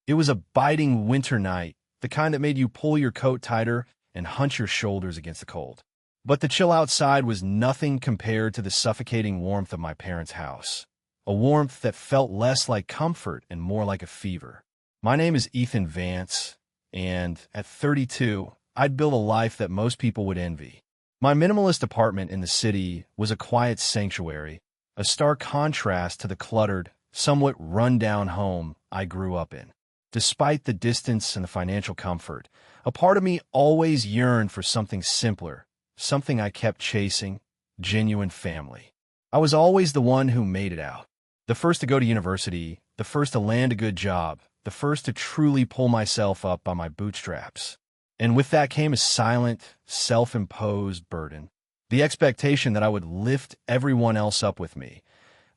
It was a biting winter night, the kind that made you pull your coat tighter and hunch your shoulders against the cold. But the chill outside was nothing compared to the suffocating warmth of my parents' house, a warmth that felt less like comfort and more like a fever. My name is Ethan Vance, and at 32, I'd built a life that most people would envy. My minimalist apartment in the city was a quiet sanctuary, a stark contrast to the cluttered, somewhat run-down home I grew up in. Despite the distance and the financial comfort, a part of me always yearned for something simpler, something I kept chasing: genuine family. I was always the one who made it out. The first to go to university, the first to land a good job, the first to truly pull myself up by my bootstraps. And with that came a silent, self-imposed burden. The expectation that I would lift everyone else up with me,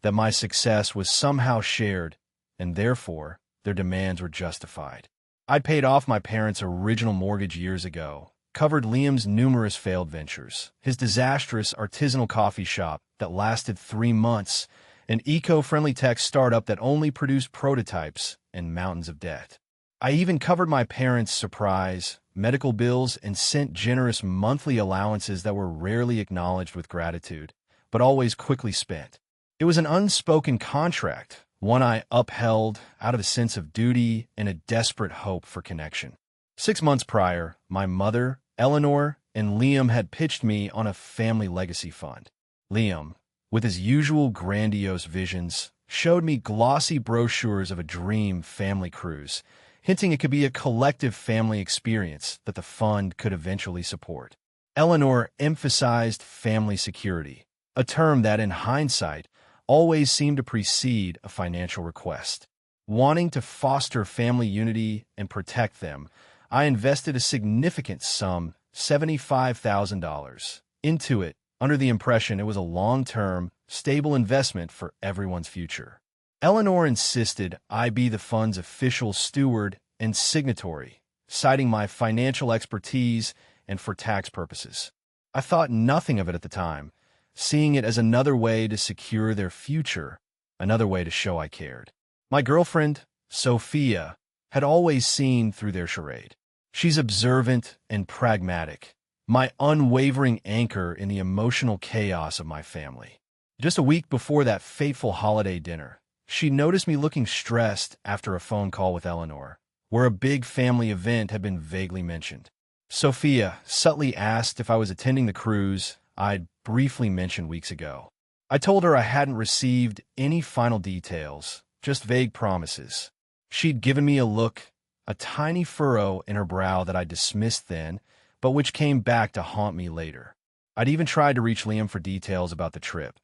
that my success was somehow shared, and therefore their demands were justified. I'd paid off my parents' original mortgage years ago, covered Liam's numerous failed ventures, his disastrous artisanal coffee shop that lasted 3 months, an eco-friendly tech startup that only produced prototypes, and mountains of debt. I even covered my parents' surprise medical bills and sent generous monthly allowances that were rarely acknowledged with gratitude, but always quickly spent. It was an unspoken contract, one I upheld out of a sense of duty and a desperate hope for connection. 6 months prior, my mother, Eleanor, and Liam had pitched me on a family legacy fund. Liam, with his usual grandiose visions, showed me glossy brochures of a dream family cruise, hinting it could be a collective family experience that the fund could eventually support. Eleanor emphasized family security, a term that, in hindsight, always seemed to precede a financial request. Wanting to foster family unity and protect them, I invested a significant sum, $75,000, into it, under the impression it was a long-term, stable investment for everyone's future. Eleanor insisted I be the fund's official steward and signatory, citing my financial expertise and for tax purposes. I thought nothing of it at the time, seeing it as another way to secure their future, another way to show I cared. My girlfriend, Sophia, had always seen through their charade. She's observant and pragmatic, my unwavering anchor in the emotional chaos of my family. Just a week before that fateful holiday dinner, she noticed me looking stressed after a phone call with Eleanor, where a big family event had been vaguely mentioned. Sophia subtly asked if I was attending the cruise I'd briefly mentioned weeks ago. I told her I hadn't received any final details, just vague promises. She'd given me a look, a tiny furrow in her brow that I dismissed then, but which came back to haunt me later. I'd even tried to reach Liam for details about the trip,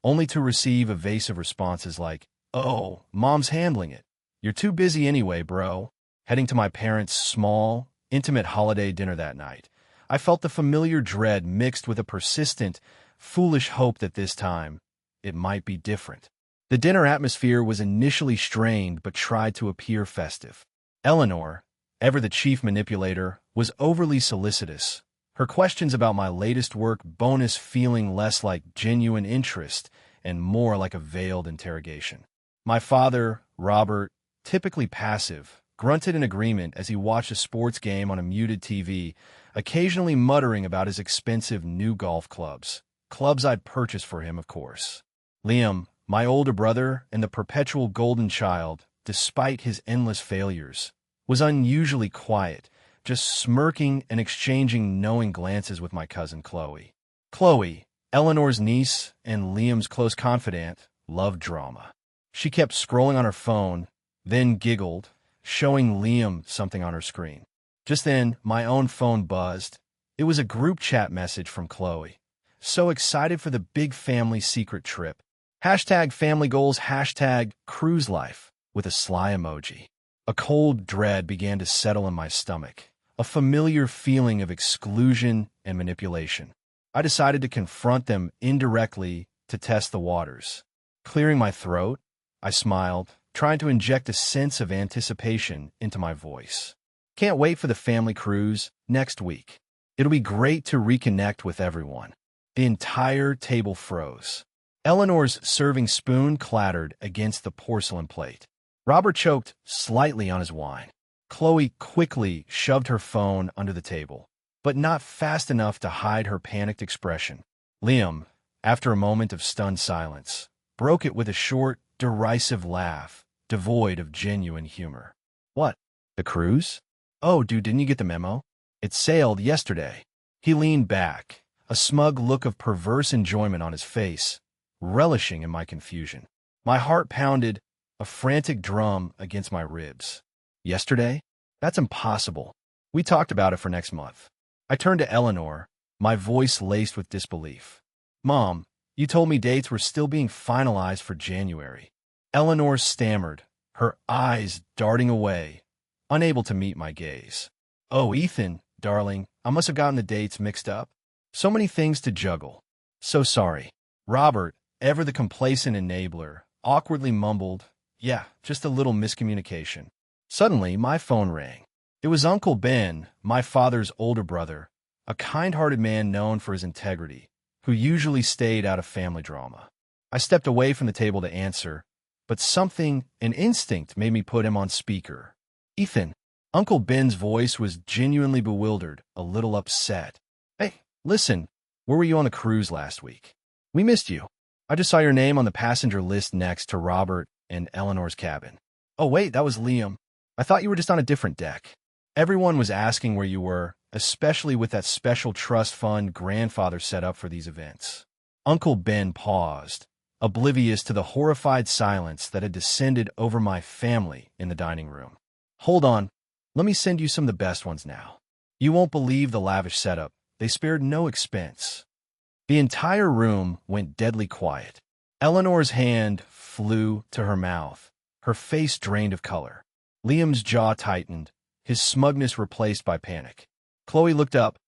only to receive evasive responses like, "Oh, Mom's handling it. You're too busy anyway, bro." Heading to my parents' small, intimate holiday dinner that night, I felt the familiar dread mixed with a persistent, foolish hope that this time, it might be different. The dinner atmosphere was initially strained but tried to appear festive. Eleanor, ever the chief manipulator, was overly solicitous, her questions about my latest work bonus feeling less like genuine interest and more like a veiled interrogation. My father, Robert, typically passive, grunted in agreement as he watched a sports game on a muted TV, occasionally muttering about his expensive new golf clubs. Clubs I'd purchased for him, of course. Liam, my older brother and the perpetual golden child, despite his endless failures, was unusually quiet, just smirking and exchanging knowing glances with my cousin Chloe. Chloe, Eleanor's niece and Liam's close confidant, loved drama. She kept scrolling on her phone, then giggled, showing Liam something on her screen. Just then, my own phone buzzed. It was a group chat message from Chloe. So excited for the big family secret trip. #family goals, #cruise life, with a sly emoji. A cold dread began to settle in my stomach, a familiar feeling of exclusion and manipulation. I decided to confront them indirectly to test the waters. Clearing my throat, I smiled, trying to inject a sense of anticipation into my voice. Can't wait for the family cruise next week. It'll be great to reconnect with everyone. The entire table froze. Eleanor's serving spoon clattered against the porcelain plate. Robert choked slightly on his wine. Chloe quickly shoved her phone under the table, but not fast enough to hide her panicked expression. Liam, after a moment of stunned silence, broke it with a short, derisive laugh, devoid of genuine humor. What? The cruise? Oh, dude, didn't you get the memo? It sailed yesterday. He leaned back, a smug look of perverse enjoyment on his face, relishing in my confusion. My heart pounded, a frantic drum against my ribs. Yesterday? That's impossible. We talked about it for next month. I turned to Eleanor, my voice laced with disbelief. Mom, you told me dates were still being finalized for January. Eleanor stammered, her eyes darting away, unable to meet my gaze. Oh, Ethan, darling, I must have gotten the dates mixed up. So many things to juggle. So sorry. Robert, ever the complacent enabler, awkwardly mumbled, yeah, just a little miscommunication. Suddenly, my phone rang. It was Uncle Ben, my father's older brother, a kind-hearted man known for his integrity, who usually stayed out of family drama. I stepped away from the table to answer, but something, an instinct, made me put him on speaker. Ethan. Uncle Ben's voice was genuinely bewildered, a little upset. Hey, listen, where were you on the cruise last week? We missed you. I just saw your name on the passenger list next to Robert and Eleanor's cabin. Oh, wait, that was Liam. I thought you were just on a different deck. Everyone was asking where you were, especially with that special trust fund grandfather set up for these events. Uncle Ben paused, oblivious to the horrified silence that had descended over my family in the dining room. Hold on. Let me send you some of the best ones now. You won't believe the lavish setup. They spared no expense. The entire room went deadly quiet. Eleanor's hand flew to her mouth, her face drained of color. Liam's jaw tightened, his smugness replaced by panic. Chloe looked up,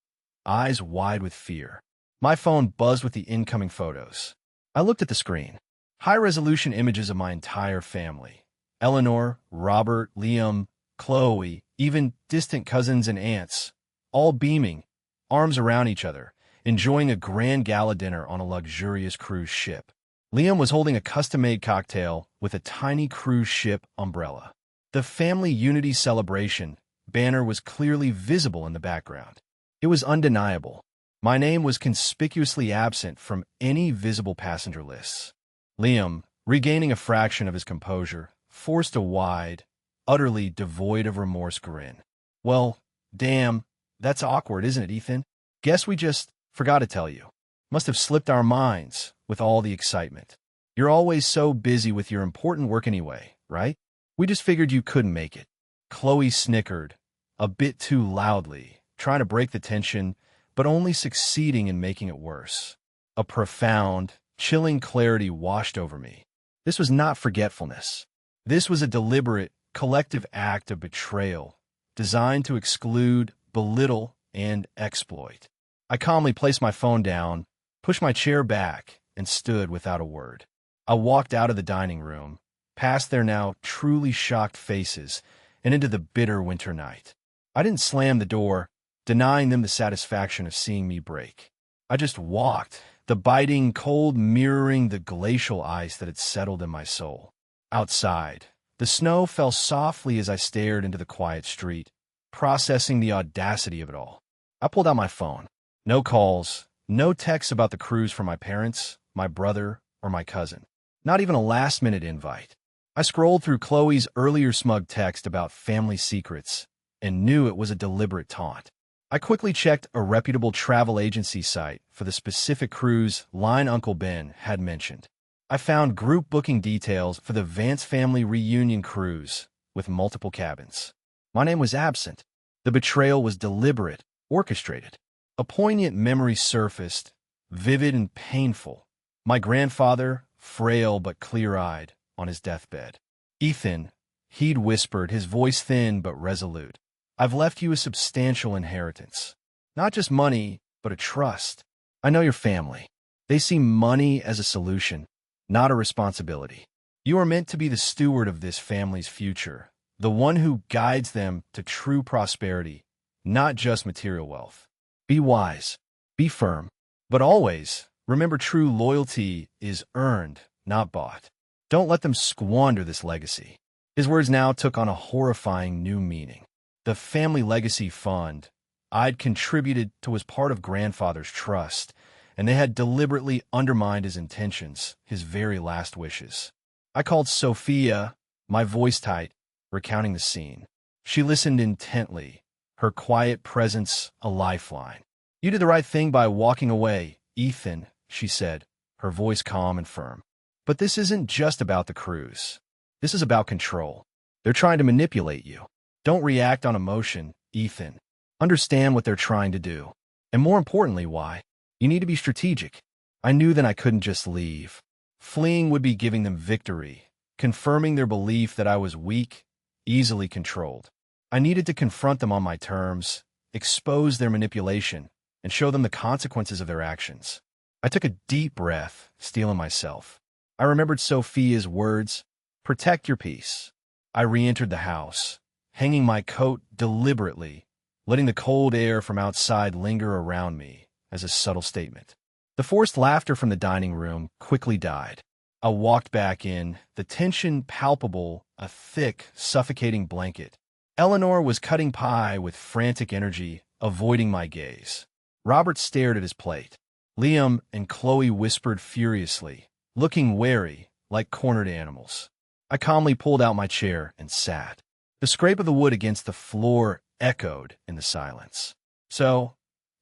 eyes wide with fear. My phone buzzed with the incoming photos. I looked at the screen. High-resolution images of my entire family. Eleanor, Robert, Liam, Chloe, even distant cousins and aunts, all beaming, arms around each other, enjoying a grand gala dinner on a luxurious cruise ship. Liam was holding a custom-made cocktail with a tiny cruise ship umbrella. The family unity celebration banner was clearly visible in the background. It was undeniable. My name was conspicuously absent from any visible passenger lists. Liam, regaining a fraction of his composure, forced a wide, utterly devoid of remorse grin. Well, damn, that's awkward, isn't it, Ethan? Guess we just forgot to tell you. Must have slipped our minds with all the excitement. You're always so busy with your important work anyway, right? We just figured you couldn't make it. Chloe snickered, a bit too loudly, trying to break the tension, but only succeeding in making it worse. A profound, chilling clarity washed over me. This was not forgetfulness. This was a deliberate, collective act of betrayal, designed to exclude, belittle, and exploit. I calmly placed my phone down, pushed my chair back, and stood without a word. I walked out of the dining room, past their now truly shocked faces, and into the bitter winter night. I didn't slam the door, denying them the satisfaction of seeing me break. I just walked, the biting cold mirroring the glacial ice that had settled in my soul. Outside, the snow fell softly as I stared into the quiet street, processing the audacity of it all. I pulled out my phone. No calls, no texts about the cruise from my parents, my brother, or my cousin. Not even a last-minute invite. I scrolled through Chloe's earlier smug text about family secrets and knew it was a deliberate taunt. I quickly checked a reputable travel agency site for the specific cruise line Uncle Ben had mentioned. I found group booking details for the Vance family reunion cruise with multiple cabins. My name was absent. The betrayal was deliberate, orchestrated. A poignant memory surfaced, vivid and painful. My grandfather, frail but clear-eyed, on his deathbed. Ethan, he'd whispered, his voice thin but resolute. I've left you a substantial inheritance. Not just money, but a trust. I know your family. They see money as a solution, not a responsibility. You are meant to be the steward of this family's future, the one who guides them to true prosperity, not just material wealth. Be wise, be firm, but always remember true loyalty is earned, not bought. Don't let them squander this legacy. His words now took on a horrifying new meaning. The family legacy fund I'd contributed to was part of grandfather's trust, and they had deliberately undermined his intentions, his very last wishes. I called Sophia, my voice tight, recounting the scene. She listened intently, her quiet presence a lifeline. "You did the right thing by walking away, Ethan," she said, her voice calm and firm. "But this isn't just about the cruise. This is about control. They're trying to manipulate you. Don't react on emotion, Ethan. Understand what they're trying to do. And more importantly, why. You need to be strategic." I knew then I couldn't just leave. Fleeing would be giving them victory, confirming their belief that I was weak, easily controlled. I needed to confront them on my terms, expose their manipulation, and show them the consequences of their actions. I took a deep breath, steeling myself. I remembered Sophia's words, "Protect your peace." I re-entered the house, hanging my coat deliberately, letting the cold air from outside linger around me as a subtle statement. The forced laughter from the dining room quickly died. I walked back in, the tension palpable, a thick, suffocating blanket. Eleanor was cutting pie with frantic energy, avoiding my gaze. Robert stared at his plate. Liam and Chloe whispered furiously, looking wary, like cornered animals. I calmly pulled out my chair and sat. The scrape of the wood against the floor echoed in the silence. "So,"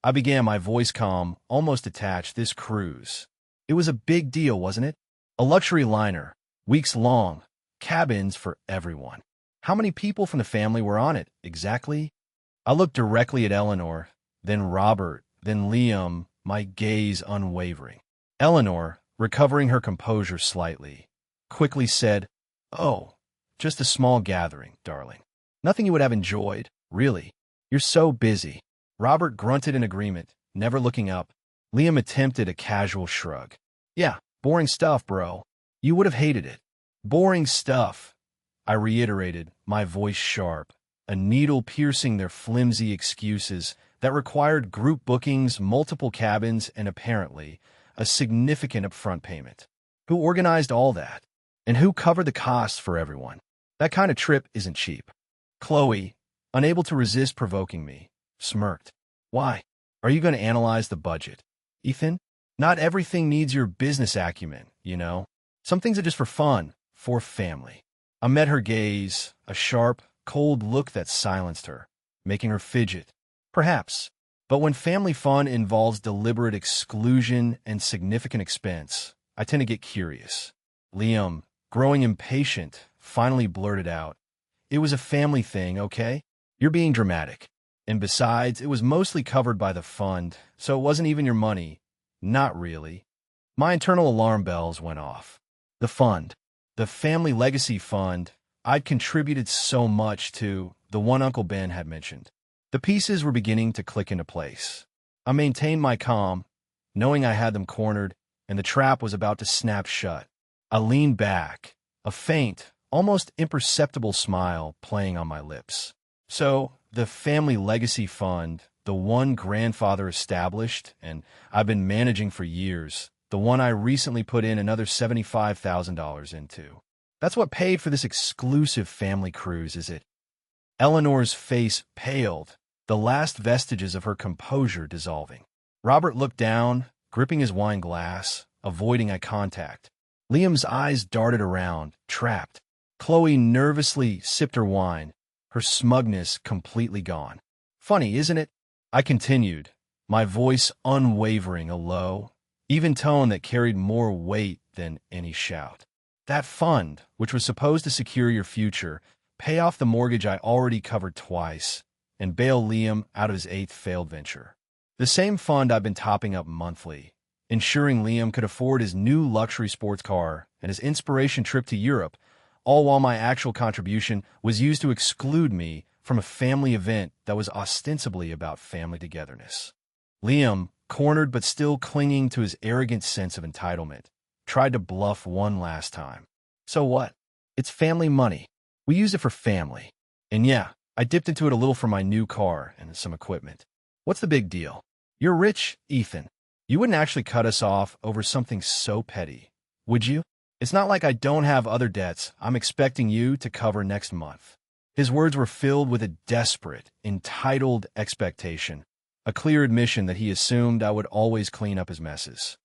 I began, my voice calm, almost detached, "this cruise. It was a big deal, wasn't it? A luxury liner, weeks long, cabins for everyone. How many people from the family were on it, exactly?" I looked directly at Eleanor, then Robert, then Liam, my gaze unwavering. Eleanor, recovering her composure slightly, quickly said, "Oh, just a small gathering, darling. Nothing you would have enjoyed, really. You're so busy." Robert grunted in agreement, never looking up. Liam attempted a casual shrug. "Yeah, boring stuff, bro. You would have hated it." "Boring stuff," I reiterated, my voice sharp, a needle piercing their flimsy excuses that required group bookings, multiple cabins, and apparently a significant upfront payment. Who organized all that? And who covered the costs for everyone? That kind of trip isn't cheap. Chloe, unable to resist provoking me, smirked. "Why? Are you going to analyze the budget? Ethan, not everything needs your business acumen, you know? Some things are just for fun, for family." I met her gaze, a sharp, cold look that silenced her, making her fidget. Perhaps. But when family fun involves deliberate exclusion and significant expense, I tend to get curious. Liam, growing impatient, finally blurted out, "It was a family thing, okay? You're being dramatic. And besides, it was mostly covered by the fund, so it wasn't even your money." "Not really." My internal alarm bells went off. The fund. The family legacy fund I'd contributed so much to, the one Uncle Ben had mentioned. The pieces were beginning to click into place. I maintained my calm, knowing I had them cornered, and the trap was about to snap shut. I leaned back, a faint, almost imperceptible smile playing on my lips. "So, the family legacy fund, the one grandfather established, and I've been managing for years, the one I recently put in another $75,000 into. That's what paid for this exclusive family cruise, is it?" Eleanor's face paled, the last vestiges of her composure dissolving. Robert looked down, gripping his wine glass, avoiding eye contact. Liam's eyes darted around, trapped. Chloe nervously sipped her wine, her smugness completely gone. "Funny, isn't it?" I continued, my voice unwavering, a low, even tone that carried more weight than any shout. "That fund, which was supposed to secure your future, pay off the mortgage I already covered twice, and bail Liam out of his 8th failed venture. The same fund I've been topping up monthly, ensuring Liam could afford his new luxury sports car and his inspiration trip to Europe, all while my actual contribution was used to exclude me from a family event that was ostensibly about family togetherness." Liam, cornered but still clinging to his arrogant sense of entitlement, tried to bluff one last time. "So what? It's family money. We use it for family. And yeah, I dipped into it a little for my new car and some equipment. What's the big deal? You're rich, Ethan. You wouldn't actually cut us off over something so petty, would you? It's not like I don't have other debts I'm expecting you to cover next month. His words were filled with a desperate, entitled expectation, a clear admission that he assumed I would always clean up his messes.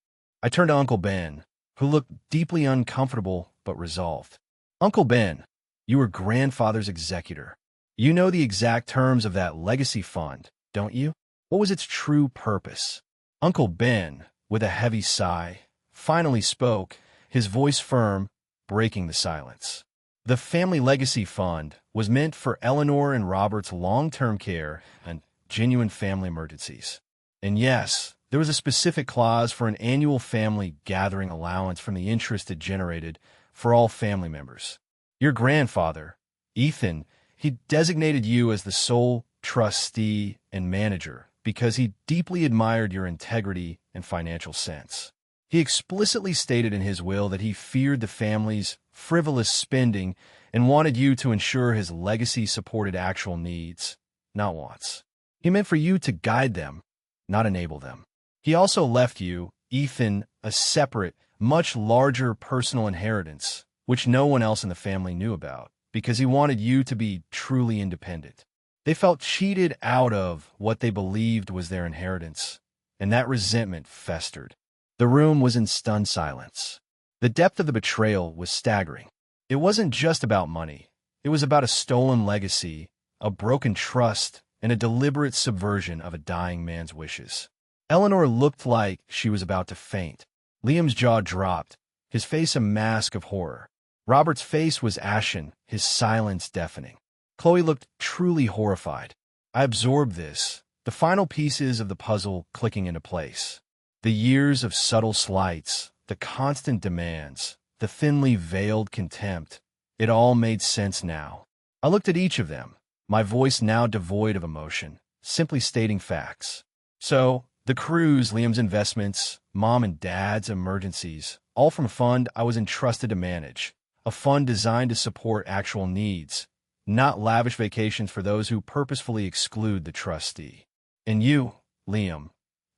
I turned to Uncle Ben, who looked deeply uncomfortable but resolved. Uncle Ben, you were grandfather's executor. You know the exact terms of that legacy fund, don't you? What was its true purpose? Uncle Ben, with a heavy sigh, finally spoke, his voice firm, breaking the silence. The Family Legacy Fund was meant for Eleanor and Robert's long-term care and genuine family emergencies. And yes, there was a specific clause for an annual family gathering allowance from the interest it generated for all family members. Your grandfather, Ethan, he designated you as the sole trustee and manager because he deeply admired your integrity and financial sense. He explicitly stated in his will that he feared the family's frivolous spending and wanted you to ensure his legacy supported actual needs, not wants. He meant for you to guide them, not enable them. He also left you, Ethan, a separate, much larger personal inheritance, which no one else in the family knew about, because he wanted you to be truly independent. They felt cheated out of what they believed was their inheritance, and that resentment festered. The room was in stunned silence. The depth of the betrayal was staggering. It wasn't just about money. It was about a stolen legacy, a broken trust, and a deliberate subversion of a dying man's wishes. Eleanor looked like she was about to faint. Liam's jaw dropped, his face a mask of horror. Robert's face was ashen, his silence deafening. Chloe looked truly horrified. I absorbed this, the final pieces of the puzzle clicking into place. The years of subtle slights, the constant demands, the thinly veiled contempt, it all made sense now. I looked at each of them, my voice now devoid of emotion, simply stating facts. So, the cruise, Liam's investments, Mom and Dad's emergencies, all from a fund I was entrusted to manage, a fund designed to support actual needs, not lavish vacations for those who purposefully exclude the trustee. And you, Liam,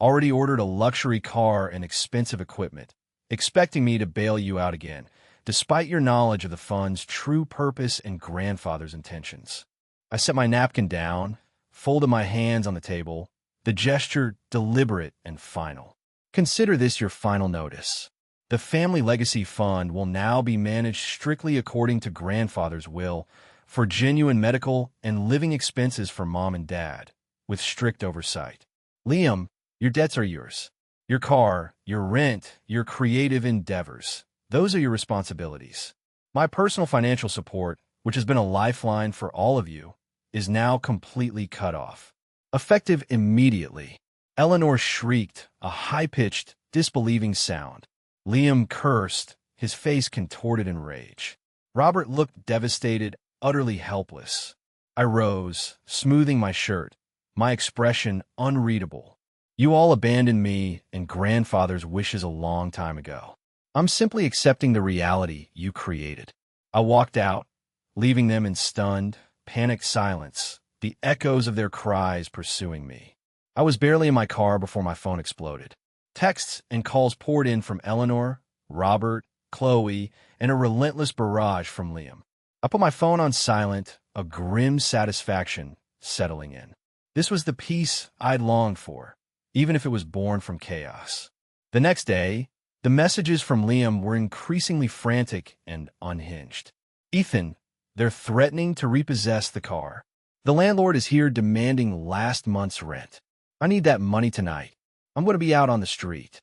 already ordered a luxury car and expensive equipment, expecting me to bail you out again, despite your knowledge of the fund's true purpose and grandfather's intentions. I set my napkin down, folded my hands on the table, the gesture deliberate and final. Consider this your final notice. The Family Legacy Fund will now be managed strictly according to grandfather's will for genuine medical and living expenses for Mom and Dad, with strict oversight. Liam, your debts are yours. Your car, your rent, your creative endeavors. Those are your responsibilities. My personal financial support, which has been a lifeline for all of you, is now completely cut off. Effective immediately. Eleanor shrieked, a high-pitched, disbelieving sound. Liam cursed, his face contorted in rage. Robert looked devastated, utterly helpless. I rose, smoothing my shirt, my expression unreadable. You all abandoned me and grandfather's wishes a long time ago. I'm simply accepting the reality you created. I walked out, leaving them in stunned, panicked silence, the echoes of their cries pursuing me. I was barely in my car before my phone exploded. Texts and calls poured in from Eleanor, Robert, Chloe, and a relentless barrage from Liam. I put my phone on silent, a grim satisfaction settling in. This was the peace I'd longed for, even if it was born from chaos. The next day, the messages from Liam were increasingly frantic and unhinged. Ethan, they're threatening to repossess the car. The landlord is here demanding last month's rent. I need that money tonight. I'm going to be out on the street.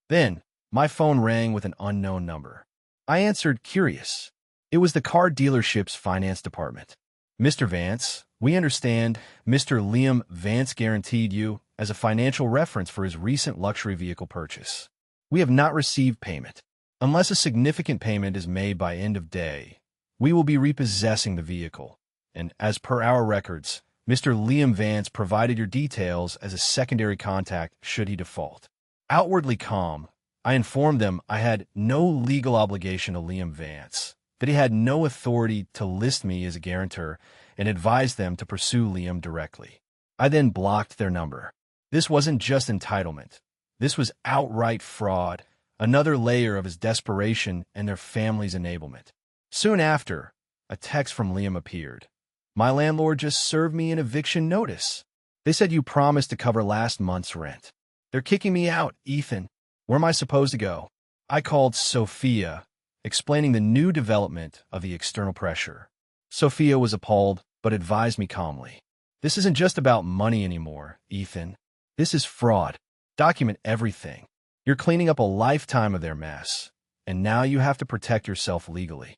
Then, my phone rang with an unknown number. I answered, curious. It was the car dealership's finance department. Mr. Vance, we understand Mr. Liam Vance guaranteed you as a financial reference for his recent luxury vehicle purchase. We have not received payment. Unless a significant payment is made by end of day, we will be repossessing the vehicle. And as per our records, Mr. Liam Vance provided your details as a secondary contact should he default. Outwardly calm, I informed them I had no legal obligation to Liam Vance, that he had no authority to list me as a guarantor, and advised them to pursue Liam directly. I then blocked their number. This wasn't just entitlement. This was outright fraud, another layer of his desperation and their family's enablement. Soon after, a text from Liam appeared. "My landlord just served me an eviction notice. They said you promised to cover last month's rent. They're kicking me out, Ethan. Where am I supposed to go?" I called Sophia, explaining the new development of the external pressure. Sophia was appalled, but advised me calmly. "This isn't just about money anymore, Ethan. This is fraud. Document everything. You're cleaning up a lifetime of their mess, and now you have to protect yourself legally."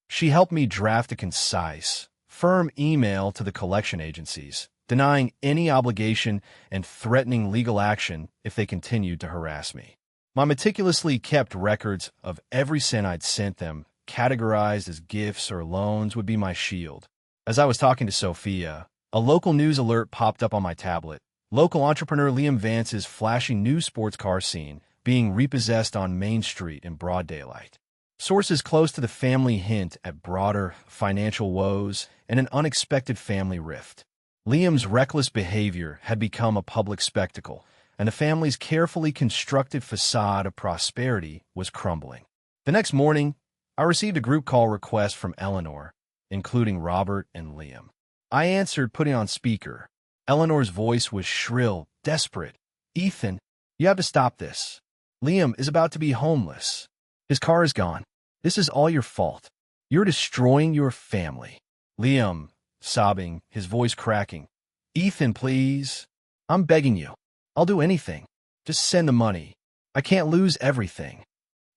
She helped me draft a concise, firm email to the collection agencies, denying any obligation and threatening legal action if they continued to harass me. My meticulously kept records of every cent I'd sent them, categorized as gifts or loans, would be my shield. As I was talking to Sophia, a local news alert popped up on my tablet. Local entrepreneur Liam Vance's flashy new sports car seen being repossessed on Main Street in broad daylight. Sources close to the family hint at broader financial woes and an unexpected family rift. Liam's reckless behavior had become a public spectacle, and the family's carefully constructed facade of prosperity was crumbling. The next morning, I received a group call request from Eleanor, including Robert and Liam. I answered, putting on speaker. Eleanor's voice was shrill, desperate. "Ethan, you have to stop this. Liam is about to be homeless. His car is gone. This is all your fault. You're destroying your family." Liam, sobbing, his voice cracking. "Ethan, please. I'm begging you. I'll do anything. Just send the money. I can't lose everything."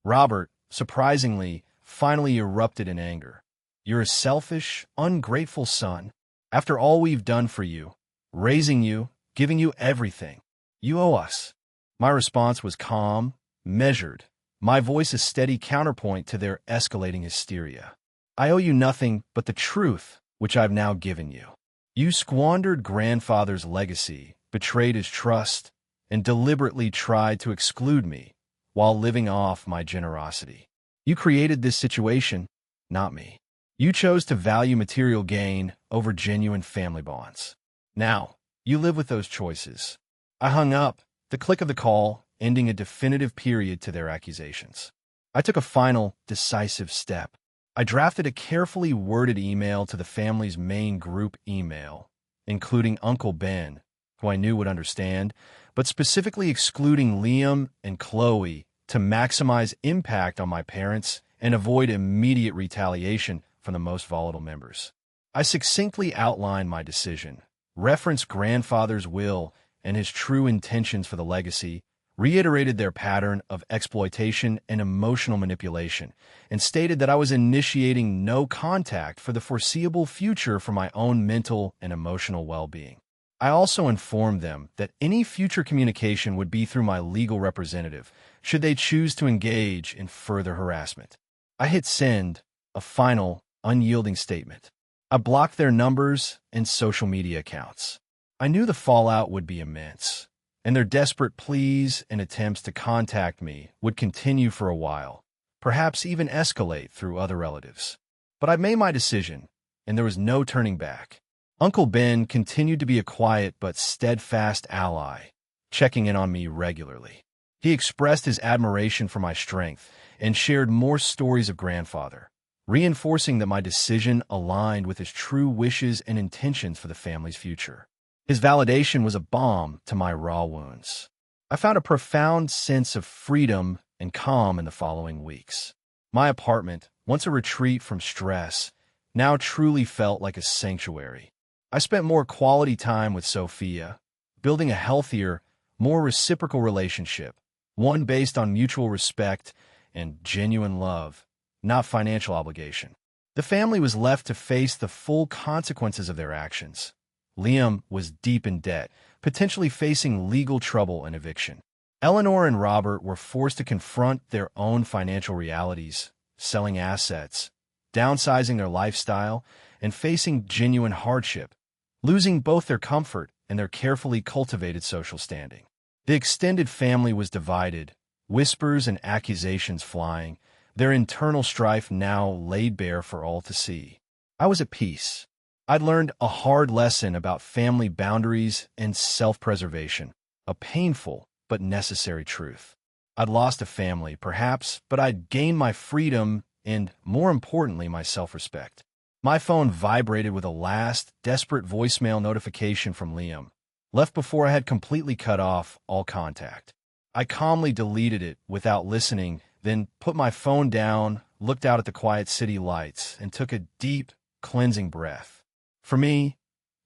Robert, surprisingly, finally erupted in anger. "You're a selfish, ungrateful son. After all we've done for you, raising you, giving you everything, you owe us." My response was calm, measured, my voice a steady counterpoint to their escalating hysteria. "I owe you nothing but the truth, which I've now given you. You squandered grandfather's legacy, betrayed his trust, and deliberately tried to exclude me while living off my generosity. You created this situation, not me. You chose to value material gain over genuine family bonds. Now, you live with those choices." I hung up, the click of the call ending a definitive period to their accusations. I took a final, decisive step. I drafted a carefully worded email to the family's main group email, including Uncle Ben, who I knew would understand, but specifically excluding Liam and Chloe to maximize impact on my parents and avoid immediate retaliation from the most volatile members. I succinctly outlined my decision, referenced grandfather's will and his true intentions for the legacy, reiterated their pattern of exploitation and emotional manipulation, and stated that I was initiating no contact for the foreseeable future for my own mental and emotional well-being. I also informed them that any future communication would be through my legal representative, should they choose to engage in further harassment. I hit send, a final, unyielding statement. I blocked their numbers and social media accounts. I knew the fallout would be immense, and their desperate pleas and attempts to contact me would continue for a while, perhaps even escalate through other relatives. But I made my decision, and there was no turning back. Uncle Ben continued to be a quiet but steadfast ally, checking in on me regularly. He expressed his admiration for my strength and shared more stories of grandfather, reinforcing that my decision aligned with his true wishes and intentions for the family's future. His validation was a balm to my raw wounds. I found a profound sense of freedom and calm in the following weeks. My apartment, once a retreat from stress, now truly felt like a sanctuary. I spent more quality time with Sophia, building a healthier, more reciprocal relationship, one based on mutual respect and genuine love, not financial obligation. The family was left to face the full consequences of their actions. Liam was deep in debt, potentially facing legal trouble and eviction. Eleanor and Robert were forced to confront their own financial realities, selling assets, downsizing their lifestyle, and facing genuine hardship, losing both their comfort and their carefully cultivated social standing. The extended family was divided, whispers and accusations flying, their internal strife now laid bare for all to see. I was at peace. I'd learned a hard lesson about family boundaries and self-preservation, a painful but necessary truth. I'd lost a family, perhaps, but I'd gained my freedom and, more importantly, my self-respect. My phone vibrated with a last, desperate voicemail notification from Liam, left before I had completely cut off all contact. I calmly deleted it without listening, then put my phone down, looked out at the quiet city lights, and took a deep, cleansing breath. For me,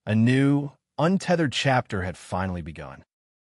a new, untethered chapter had finally begun.